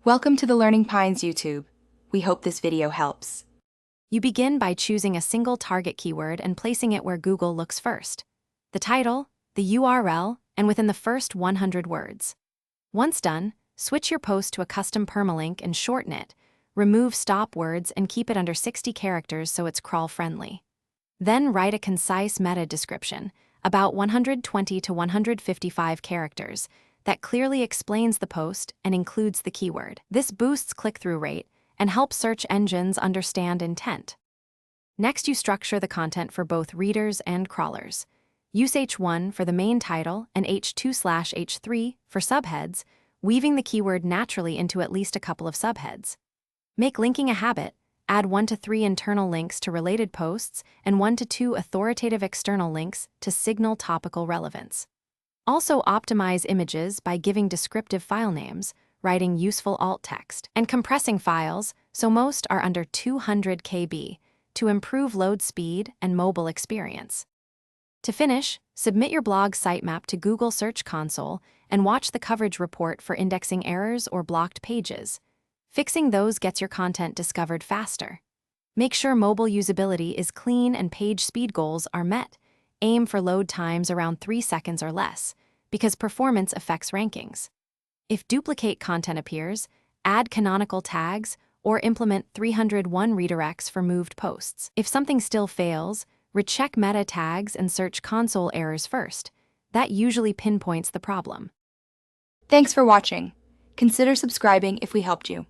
Welcome to the Learning Pines YouTube. We hope this video helps. You begin by choosing a single target keyword and placing it where Google looks first. The title, the URL, and within the first 100 words. Once done, switch your post to a custom permalink and shorten it. Remove stop words and keep it under 60 characters so it's crawl-friendly. Then write a concise meta description, about 120 to 155 characters, that clearly explains the post and includes the keyword. This boosts click-through rate and helps search engines understand intent. Next, you structure the content for both readers and crawlers. Use H1 for the main title and H2/H3 for subheads, weaving the keyword naturally into at least a couple of subheads. Make linking a habit. Add 1 to 3 internal links to related posts and 1 to 2 authoritative external links to signal topical relevance. Also optimize images by giving descriptive file names, writing useful alt text, and compressing files so most are under 200 KB to improve load speed and mobile experience. To finish, submit your blog sitemap to Google Search Console and watch the coverage report for indexing errors or blocked pages. Fixing those gets your content discovered faster. Make sure mobile usability is clean and page speed goals are met. Aim for load times around 3 seconds or less, because performance affects rankings. If duplicate content appears, add canonical tags or implement 301 redirects for moved posts. If something still fails, recheck meta tags and search console errors first. That usually pinpoints the problem. Thanks for watching. Consider subscribing if we helped you.